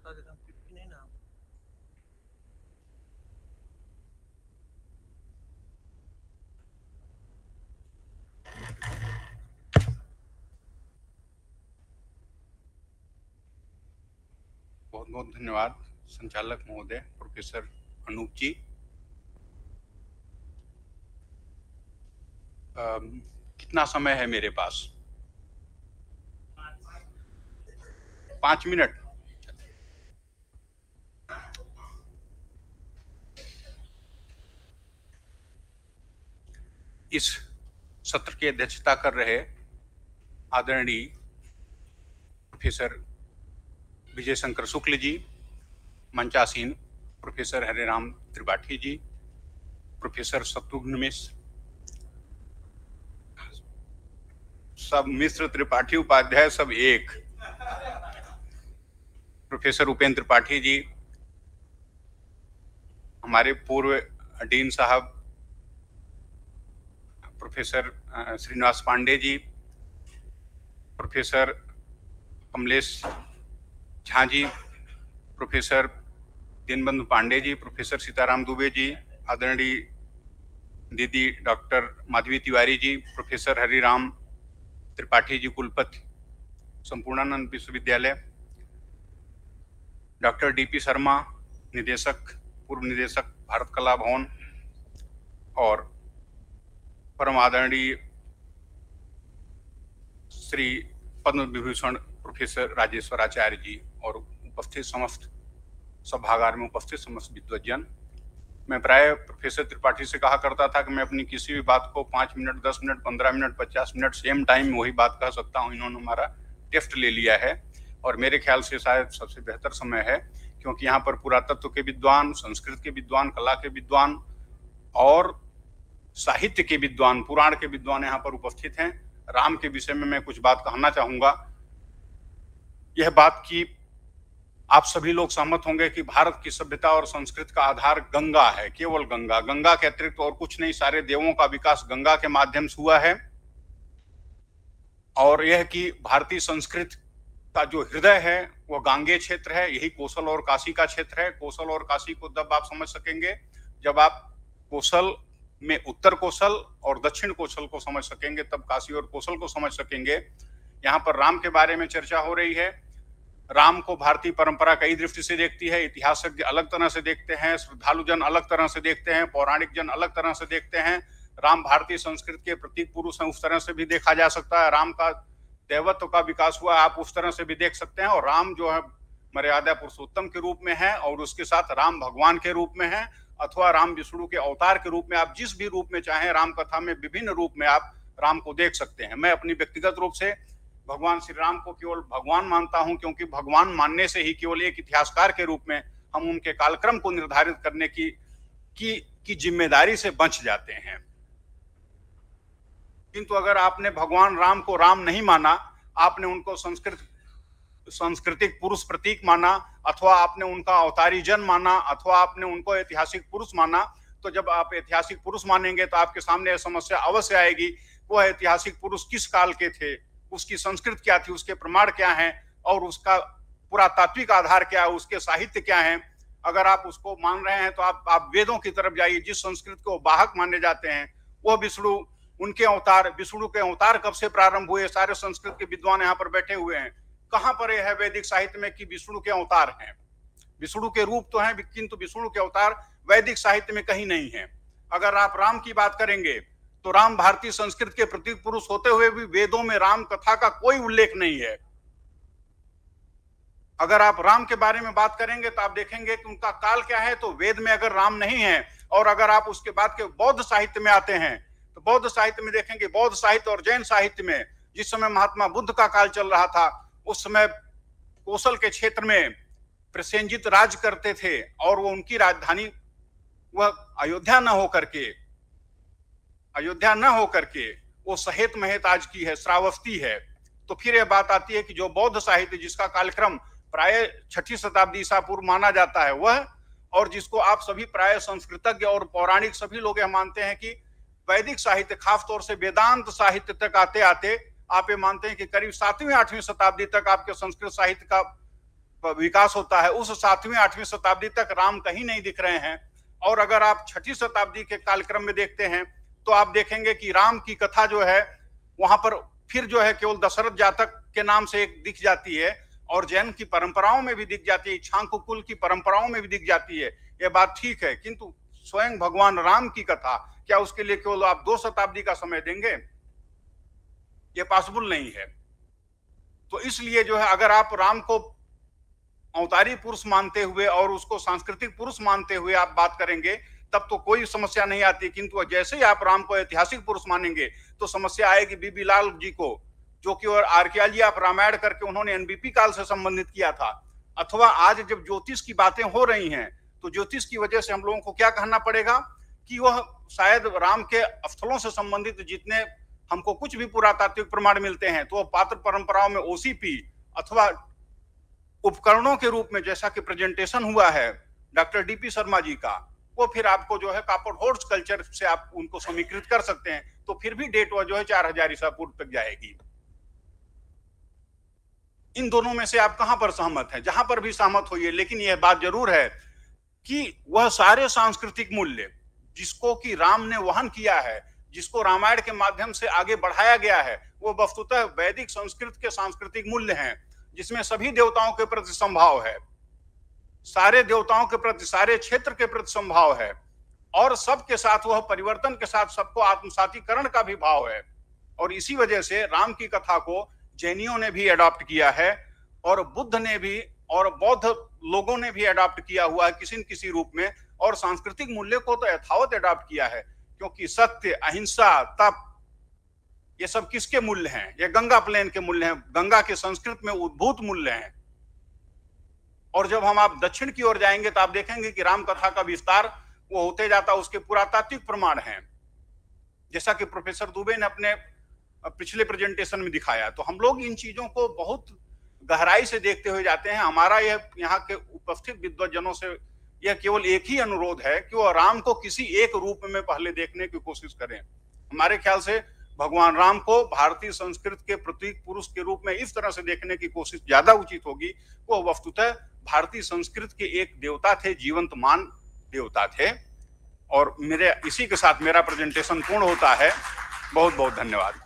बता देता हूँ कि नहीं ना। बहुत बहुत धन्यवाद संचालक महोदय प्रोफेसर अनूप जी। कितना समय है मेरे पास? 5 मिनट। इस सत्र की अध्यक्षता कर रहे आदरणीय professor Vijay Shankar Shukla ji, मंचासीन professor Hariram Tripathi ji, professor Shatrughan मिश्र, सब मिश्र त्रिपाठी उपाध्याय सब एक, प्रोफेसर उपेंद्र त्रिपाठी जी, हमारे पूर्व डीन साहब professor Srinivas Pandey ji, professor Kamlesh Jha ji, professor Deenbandhu Pandey ji, professor Sitaram Dubey ji, आदरणीय दीदी डॉक्टर माधवी तिवारी जी, प्रोफेसर हरिराम त्रिपाठी जी कुलपति संपूर्णानंद विश्वविद्यालय, डॉक्टर डीपी शर्मा निदेशक पूर्व निदेशक भारत कला भवन, और परम आदरणीय श्री पद्म विभूषण प्रोफेसर राजेश्वराचार्य जी और उपस्थित समस्त सभागार में उपस्थित समस्त विद्वज्जन। मैं प्राय प्रोफेसर त्रिपाठी से कहा करता था कि मैं अपनी किसी भी बात को 5 minute, 10 minute, 15 minute, 50 minute same time में वही बात कह सकता हूं। इन्होंने हमारा टेस्ट ले लिया है और मेरे ख्याल से शायद सबसे बेहतर समय है, क्योंकि यहाँ पर पुरातत्व के विद्वान, संस्कृत के विद्वान, कला के विद्वान और साहित्य के विद्वान, पुराण के विद्वान यहाँ पर उपस्थित हैं। राम के विषय में मैं कुछ बात कहना चाहूंगा। यह बात की आप सभी लोग सहमत होंगे कि भारत की सभ्यता और संस्कृति का आधार गंगा है, केवल गंगा। गंगा के अतिरिक्त और कुछ नहीं, सारे देवों का विकास गंगा के माध्यम से हुआ है। और यह कि भारतीय संस्कृति का जो हृदय है वह गांगेय क्षेत्र है, यही कौशल और काशी का क्षेत्र है। कौशल और काशी को तब आप समझ सकेंगे जब आप कौशल में उत्तर कौशल और दक्षिण कौशल को समझ सकेंगे, तब काशी और कौशल को समझ सकेंगे। यहाँ पर राम के बारे में चर्चा हो रही है। राम को भारतीय परंपरा कई दृष्टि से देखती है। इतिहासज्ञ अलग तरह से देखते हैं, श्रद्धालु जन अलग तरह से देखते हैं, पौराणिक जन अलग तरह से देखते हैं। राम भारतीय संस्कृति के प्रतीक पुरुष हैं, उस तरह से भी देखा जा सकता है। राम का दैवत्व का विकास हुआ, आप उस तरह से भी देख सकते हैं। और राम जो है मर्यादा पुरुषोत्तम के रूप में है, और उसके साथ राम भगवान के रूप में है, अथवा राम विष्णु के अवतार के रूप में, आप जिस भी रूप में चाहें राम कथा में विभिन्न रूप में आप राम को देख सकते हैं। मैं अपनी व्यक्तिगत रूप से भगवान श्री राम को केवल भगवान मानता हूं, क्योंकि भगवान मानने से ही केवल एक इतिहासकार के रूप में हम उनके कालक्रम को निर्धारित करने की जिम्मेदारी से बच जाते हैं। किंतु अगर आपने भगवान राम को राम नहीं माना, आपने उनको सांस्कृतिक पुरुष प्रतीक माना, अथवा आपने उनका अवतारी जन माना, अथवा आपने उनको ऐतिहासिक पुरुष माना, तो जब आप ऐतिहासिक पुरुष मानेंगे तो आपके सामने यह समस्या अवश्य आएगी, वह ऐतिहासिक पुरुष किस काल के थे, उसकी संस्कृति क्या थी, उसके प्रमाण क्या हैं, और उसका पुरातात्विक आधार क्या है, उसके साहित्य क्या है। अगर आप उसको मान रहे हैं तो आप वेदों की तरफ जाइए। जिस संस्कृति को वाहक माने जाते हैं वह विष्णु, उनके अवतार, विष्णु के अवतार कब से प्रारंभ हुए, सारे संस्कृत के विद्वान यहाँ पर बैठे हुए हैं। कहां पर यह है वैदिक साहित्य में कि विष्णु के अवतार हैं? विष्णु के रूप तो हैं, किंतु विष्णु के अवतार वैदिक साहित्य में कहीं नहीं है। अगर आप राम की बात करेंगे तो राम भारतीय संस्कृति के प्रतीक पुरुष होते हुए भी वेदों में राम कथा का कोई उल्लेख नहीं है। अगर आप राम के बारे में बात करेंगे तो आप देखेंगे कि उनका काल क्या है, तो वेद में अगर राम नहीं है, और अगर आप उसके बाद के बौद्ध साहित्य में आते हैं तो बौद्ध साहित्य में देखेंगे, बौद्ध साहित्य और जैन साहित्य में जिस समय महात्मा बुद्ध का काल चल रहा था, उस समय कौशल के क्षेत्र में प्रसेनजित राज करते थे, और वो उनकी राजधानी वह अयोध्या न होकर के वो सहेत महेत आज की है, श्रावस्ती है। तो फिर यह बात आती है कि जो बौद्ध साहित्य जिसका कालक्रम प्राय 6ठी शताब्दी ईसा पूर्व माना जाता है वह, और जिसको आप सभी प्राय संस्कृतज्ञ और पौराणिक सभी लोग यह मानते हैं कि वैदिक साहित्य, खासतौर से वेदांत साहित्य तक आते आते आप ये मानते हैं कि करीब 7वीं 8वीं शताब्दी तक आपके संस्कृत साहित्य का विकास होता है, उस 7वीं 8वीं शताब्दी तक राम कहीं नहीं दिख रहे हैं। और अगर आप 6ठी शताब्दी के कालक्रम में देखते हैं तो आप देखेंगे कि राम की कथा जो है वहां पर फिर जो है केवल दशरथ जातक के नाम से एक दिख जाती है, और जैन की परंपराओं में भी दिख जाती है, इक्ष्वाकु कुल की परंपराओं में भी दिख जाती है। ये बात ठीक है, किंतु स्वयं भगवान राम की कथा, क्या उसके लिए केवल आप 2 शताब्दी का समय देंगे? ये पॉसिबल नहीं है। तो इसलिए जो है अगर आप राम को अवतारी पुरुष मानते हुए और उसको सांस्कृतिक पुरुष मानते हुए आप बात करेंगे तब तो कोई समस्या नहीं आती, किंतु जैसे ही आप राम को ऐतिहासिक पुरुष मानेंगे तो समस्या आएगी। बीबी लाल जी को, जो कि और आर्कियोलॉजी आप रामायण करके उन्होंने एनबीपी काल से संबंधित किया था, अथवा आज जब ज्योतिष की बातें हो रही हैं तो ज्योतिष की वजह से हम लोगों को क्या कहना पड़ेगा कि वह शायद राम के स्थलों से संबंधित जितने हमको कुछ भी पुरातात्विक प्रमाण मिलते हैं तो पात्र परंपराओं में ओसीपी अथवा उपकरणों के रूप में, जैसा कि प्रेजेंटेशन हुआ है डॉक्टर डीपी शर्मा जी का, वो फिर आपको जो है कापड़ होर्स कल्चर से आप उनको समीकृत कर सकते हैं, तो फिर भी डेट जो है 4000 ईसा पूर्व तक जाएगी। इन दोनों में से आप कहां पर सहमत हैं? जहां पर भी सहमत होइए, लेकिन यह बात जरूर है कि वह सारे सांस्कृतिक मूल्य जिसको कि राम ने वहन किया है, जिसको रामायण के माध्यम से आगे बढ़ाया गया है, वो वस्तुतः वैदिक संस्कृत के सांस्कृतिक मूल्य हैं, जिसमें सभी देवताओं के प्रति संभाव है, सारे देवताओं के प्रति, सारे क्षेत्र के प्रति संभाव है, और सबके साथ वह परिवर्तन के साथ सबको आत्मसातीकरण का भी भाव है। और इसी वजह से राम की कथा को जैनियों ने भी अडॉप्ट किया है, और बुद्ध ने भी और बौद्ध लोगों ने भी अडॉप्ट किया हुआ है किसी न किसी रूप में, और सांस्कृतिक मूल्य को तो यथावत अडॉप्ट किया है, क्योंकि सत्य, अहिंसा, तप, ये सब किसके मूल्य हैं? ये गंगा प्लेन के मूल्य हैं, गंगा के संस्कृत में उद्भूत मूल्य हैं। और जब हम आप दक्षिण की ओर जाएंगे तो आप देखेंगे कि राम कथा का विस्तार वो होते जाता, उसके पुरातात्विक प्रमाण हैं, जैसा कि प्रोफेसर दुबे ने अपने पिछले प्रेजेंटेशन में दिखाया। तो हम लोग इन चीजों को बहुत गहराई से देखते हुए जाते हैं। हमारा यह यहाँ के उपस्थित विद्वज्जनों से यह केवल एक ही अनुरोध है कि वो राम को किसी एक रूप में पहले देखने की कोशिश करें। हमारे ख्याल से भगवान राम को भारतीय संस्कृति के प्रतीक पुरुष के रूप में इस तरह से देखने की कोशिश ज्यादा उचित होगी। वो वस्तुतः भारतीय संस्कृति के एक देवता थे, जीवंतमान देवता थे। और मेरे इसी के साथ मेरा प्रेजेंटेशन पूर्ण होता है। बहुत बहुत धन्यवाद।